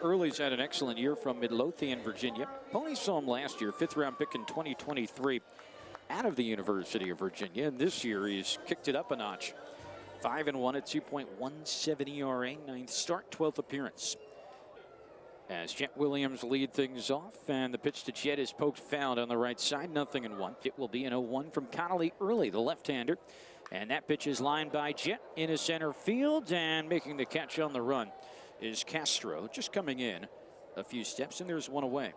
Early's had an excellent year from Midlothian, Virginia. Ponies saw him last year, 5th round pick in 2023 out of the University of Virginia. And this year he's kicked it up a notch. 5-1 at 2.17 ERA, 9th start, 12th appearance. As Jet Williams lead things off, and the pitch to Jet is poked foul on the right side, 0-1. It will be an 0-1 from Connelly Early, the left-hander. And that pitch is lined by Jet into center field, and making the catch on the run is Castro, just coming in a few steps, and there's one away.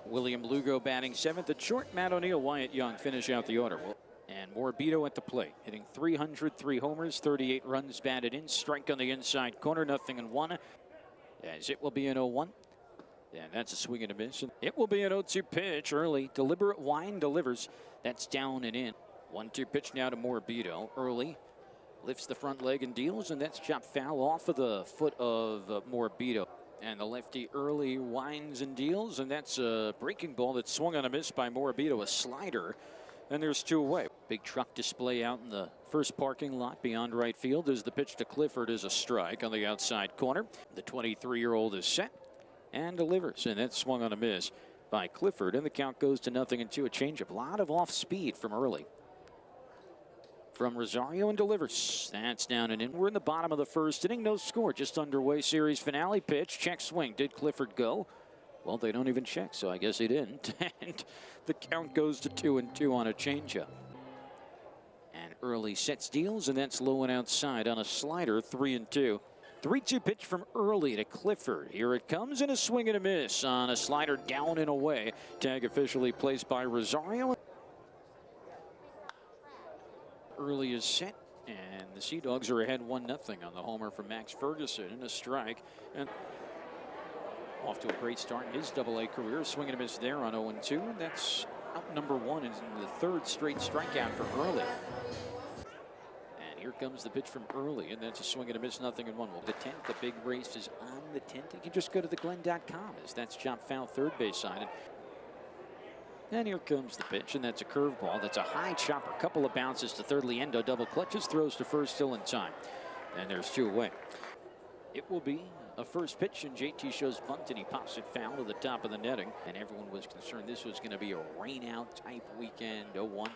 William Lugo batting 7th at short. Matt O'Neill, Wyatt Young finish out the order. And Morbido at the plate, hitting .300, 3 homers, 38 runs batted in. Strike on the inside corner, 0-1. As it will be an 0-1. And that's a swing and a miss. It will be an 0-2 pitch. Early, deliberate wind delivers. That's down and in. 1-2 pitch now to Morbido. Early lifts the front leg and deals, and that's chopped foul off of the foot of Morbido. And the lefty Early winds and deals, and that's a breaking ball that swung on a miss by Morbido, a slider. And there's 2 away. Big truck display out in the first parking lot beyond right field as the pitch to Clifford is a strike on the outside corner. The 23-year-old is set and delivers, and that's swung on a miss by Clifford, and the count goes to 0-2. A changeup, a lot of off speed from Early. From Rosario and delivers. That's down and in. We're in the bottom of the first inning. No score. Just underway. Series finale pitch. Check swing. Did Clifford go? Well, they don't even check, so I guess he didn't. And the count goes to 2-2 on a changeup. And Early sets deals, and that's low and outside on a slider. 3-2. 3-2 pitch from Early to Clifford. Here it comes, and a swing and a miss on a slider down and away. Tag officially placed by Rosario. Early is set, and the Sea Dogs are ahead 1-0 on the homer from Max Ferguson, and a strike. And off to a great start in his Double-A career. Swing and a miss there on 0-2. That's out number 1 in the 3rd straight strikeout for Early. And here comes the pitch from Early, and that's a swing and a miss, 0-1. Well, the 10th, the big race is on the 10th. You can just go to theglen.com as that's chopped foul third base side. And here comes the pitch, and that's a curveball. That's a high chopper. Couple of bounces to third. Liendo double clutches, throws to first, still in time. And there's 2 away. It will be a first pitch, and JT shows bunt, and he pops it foul to the top of the netting. And everyone was concerned this was going to be a rain-out type weekend. 0-1.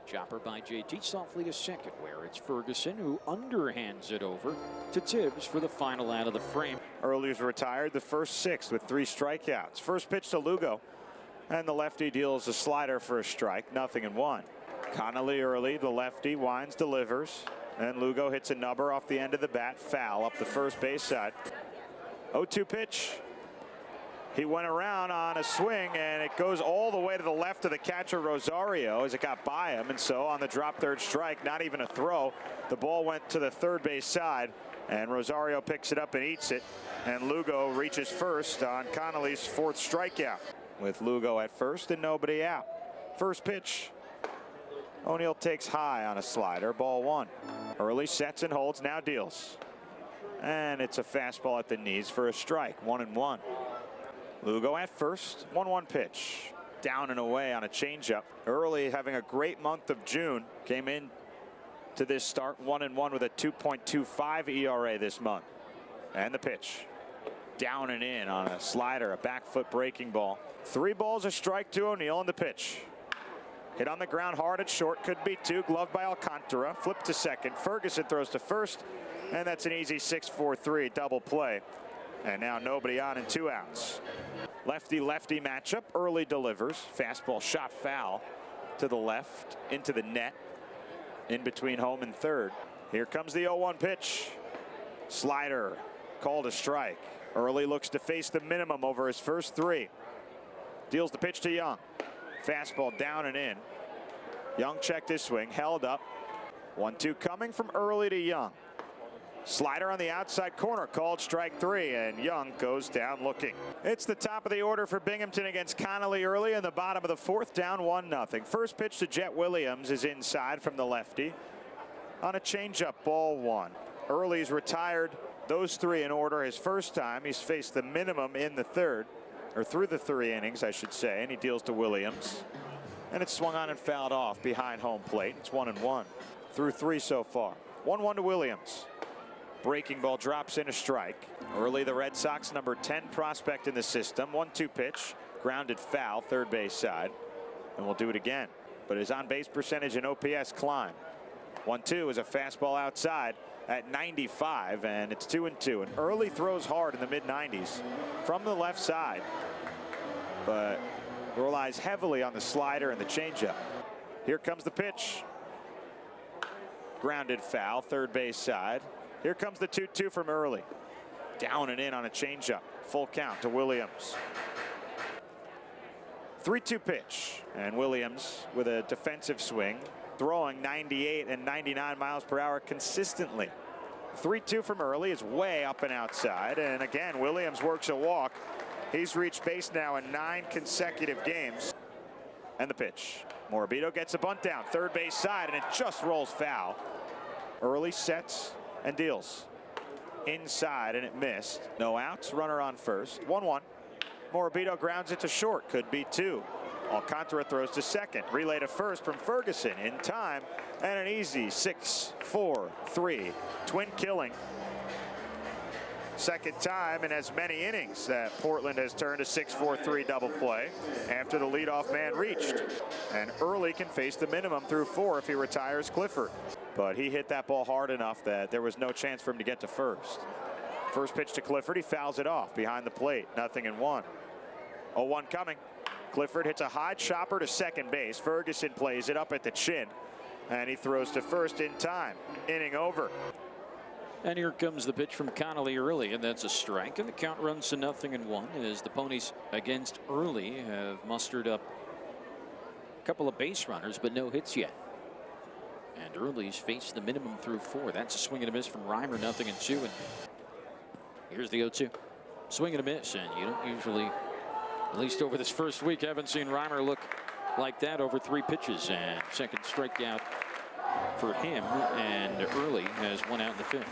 Chopper by JT softly to second, where it's Ferguson who underhands it over to Tibbs for the final out of the frame. Early's retired the first 6 with 3 strikeouts. First pitch to Lugo. And the lefty deals a slider for a strike, 0-1. Connelly Early, the lefty, winds, delivers. And Lugo hits a nubber off the end of the bat, foul up the first base side. 0-2 pitch. He went around on a swing, and it goes all the way to the left of the catcher, Rosario, as it got by him. And so on the drop third strike, not even a throw, the ball went to the third base side, and Rosario picks it up and eats it. And Lugo reaches first on Connelly's 4th strikeout. With Lugo at first and nobody out. First pitch. O'Neill takes high on a slider. Ball 1. Early sets and holds. Now deals. And it's a fastball at the knees for a strike. 1-1. Lugo at first. 1-1 pitch. Down and away on a changeup. Early having a great month of June. Came in to this start 1-1 with a 2.25 ERA this month. And the pitch. Down and in on a slider, a back foot breaking ball. 3 balls, a strike to O'Neill on the pitch. Hit on the ground hard at short, could be 2, gloved by Alcantara, flip to second. Ferguson throws to first, and that's an easy 6-4-3 double play. And now nobody on and 2 outs. Lefty-lefty matchup. Early delivers. Fastball shot foul to the left, into the net, in between home and third. Here comes the 0-1 pitch. Slider, called a strike. Early looks to face the minimum over his first 3. Deals the pitch to Young. Fastball down and in. Young checked his swing, held up. 1-2 coming from Early to Young. Slider on the outside corner, called strike 3, and Young goes down looking. It's the top of the order for Binghamton against Connelly Early in the bottom of the 4th, down 1-0. First pitch to Jet Williams is inside from the lefty on a changeup, ball 1. Early's retired those 3 in order his first time. He's faced the minimum in the 3rd, or through the 3 innings, I should say, and he deals to Williams. And it's swung on and fouled off behind home plate. It's 1-1 through 3 so far. 1-1 to Williams. Breaking ball drops in a strike. Early, the Red Sox number 10 prospect in the system. 1-2 pitch. Grounded foul, third base side. And we'll do it again. But his on-base percentage and OPS climb. 1-2 is a fastball outside at 95, and it's 2-2. And Early throws hard in the mid-90s from the left side, but relies heavily on the slider and the changeup. Here comes the pitch. Grounded foul, third base side. Here comes the 2-2 from Early. Down and in on a changeup. Full count to Williams. 3-2 pitch, and Williams with a defensive swing, throwing 98 and 99 miles per hour consistently. 3-2 from Early is way up and outside, and again Williams works a walk. He's reached base now in 9 consecutive games. And the pitch. Morabito gets a bunt down, third base side, and it just rolls foul. Early sets and deals. Inside, and it missed. No outs, runner on first. 1-1. Morabito grounds it to short, could be 2. Alcantara throws to second. Relay to first from Ferguson in time, and an easy 6-4-3 twin killing. Second time in as many innings that Portland has turned a 6-4-3 double play after the leadoff man reached. And Early can face the minimum through 4 if he retires Clifford. But he hit that ball hard enough that there was no chance for him to get to first. First pitch to Clifford, he fouls it off behind the plate. 0-1. 0-1 coming. Clifford hits a high chopper to second base. Ferguson plays it up at the chin, and he throws to first in time. Inning over. And here comes the pitch from Connelly Early, and that's a strike. And the count runs to 0-1 as the Ponies against Early have mustered up a couple of base runners, but no hits yet. And Early's faced the minimum through 4. That's a swing and a miss from Reimer. 0-2. And here's the 0-2. Swing and a miss, and you don't usually, at least over this first week, haven't seen Reimer look like that over 3 pitches. And second strikeout for him, and Early has 1 out in the 5th.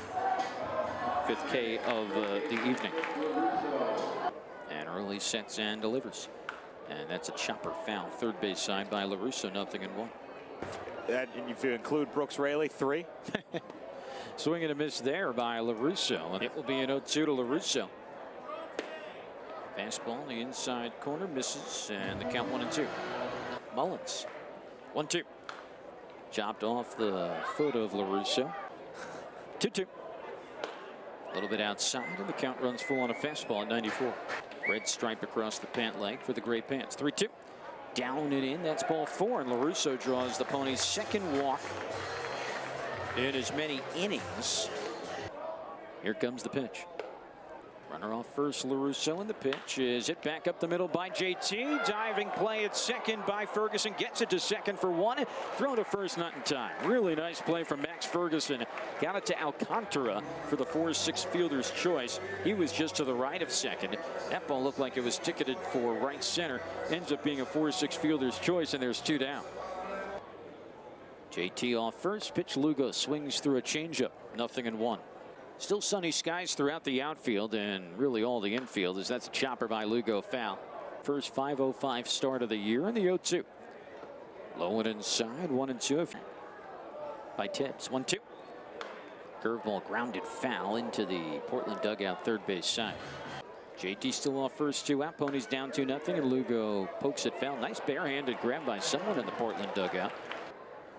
5th K of the evening. And Early sets and delivers. And that's a chopper foul, third base side by LaRusso. 0-1. And if you include Brooks Raley, 3. Swing and a miss there by LaRusso, and it will be an 0-2 to LaRusso. Fastball in the inside corner, misses, and the count 1-2. Mullins, 1-2. Chopped off the foot of LaRusso. 2-2. A little bit outside, and the count runs full on a fastball at 94. Red stripe across the pant leg for the Gray Pants. 3-2. Down and in, that's ball 4, and LaRusso draws the Ponies' second walk in as many innings. Here comes the pitch. Runner off first, LaRusso, and the pitch is hit back up the middle by JT. Diving play at second by Ferguson. Gets it to second for 1. Throw to first, not in time. Really nice play from Max Ferguson. Got it to Alcantara for the 4-6 fielder's choice. He was just to the right of second. That ball looked like it was ticketed for right center. Ends up being a 4-6 fielder's choice, and there's 2 down. JT off first. Pitch Lugo swings through a changeup. 0-1. Still sunny skies throughout the outfield and really all the infield, as that's a chopper by Lugo, foul. First 5:05 start of the year, and the 0-2. Low and inside, 1-2 by Tibbs. 1-2. Curveball grounded foul into the Portland dugout, third base side. JT still off first, 2 out. Ponies down 2-0, and Lugo pokes it foul. Nice barehanded grab by someone in the Portland dugout.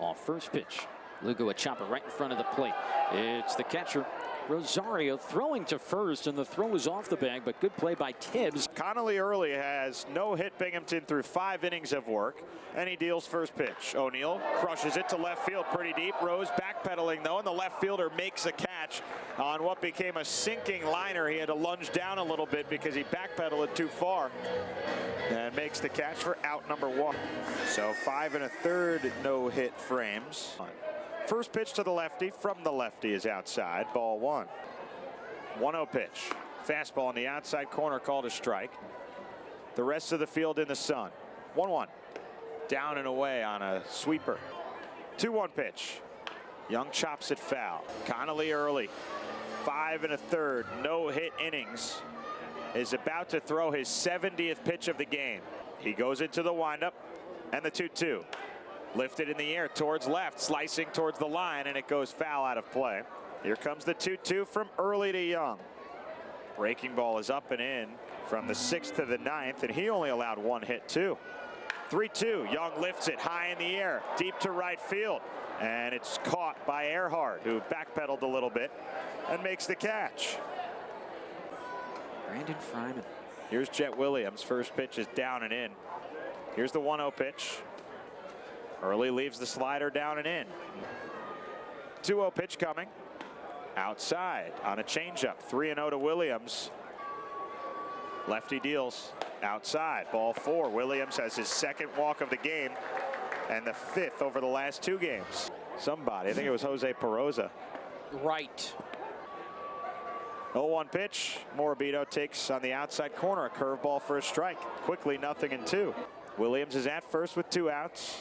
Off first pitch. Lugo a chopper right in front of the plate. It's the catcher, Rosario, throwing to first, and the throw is off the bag, but good play by Tibbs. Connelly Early has no hit Binghamton through 5 innings of work, and he deals first pitch. O'Neill crushes it to left field pretty deep. Rose backpedaling though, and the left fielder makes a catch on what became a sinking liner. He had to lunge down a little bit because he backpedaled it too far, and makes the catch for out number 1. So 5 1/3 no hit frames. First pitch to the lefty from the lefty is outside, ball 1. 1-0 pitch. Fastball in the outside corner, called a strike. The rest of the field in the sun. 1-1. Down and away on a sweeper. 2-1 pitch. Young chops it foul. Connelly Early, 5 1/3 no hit innings, is about to throw his 70th pitch of the game. He goes into the windup, and the 2-2. Lifted in the air towards left, slicing towards the line, and it goes foul out of play. Here comes the 2-2 from Early to Young. Breaking ball is up and in from the 6th to the 9th, and he only allowed one hit too. 3-2. Young lifts it high in the air, deep to right field, and it's caught by Earhart, who backpedaled a little bit and makes the catch. Brandon Fryman. Here's Jet Williams. First pitch is down and in. Here's the 1-0 pitch. Early leaves the slider down and in. 2-0 pitch coming. Outside on a changeup. 3-0 to Williams. Lefty deals outside. Ball 4. Williams has his second walk of the game and the 5th over the last 2 games. Somebody, I think it was Jose Peroza. Right. 0-1 pitch. Morabito takes on the outside corner a curveball for a strike. Quickly 0-2. Williams is at first with 2 outs.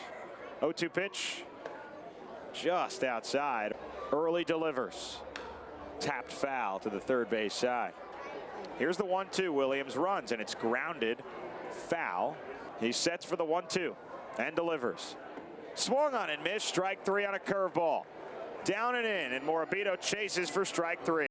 0-2 pitch. Just outside. Early delivers. Tapped foul to the third base side. Here's the 1-2. Williams runs and it's grounded. Foul. He sets for the 1-2 and delivers. Swung on and missed. Strike 3 on a curveball. Down and in, and Morabito chases for strike 3.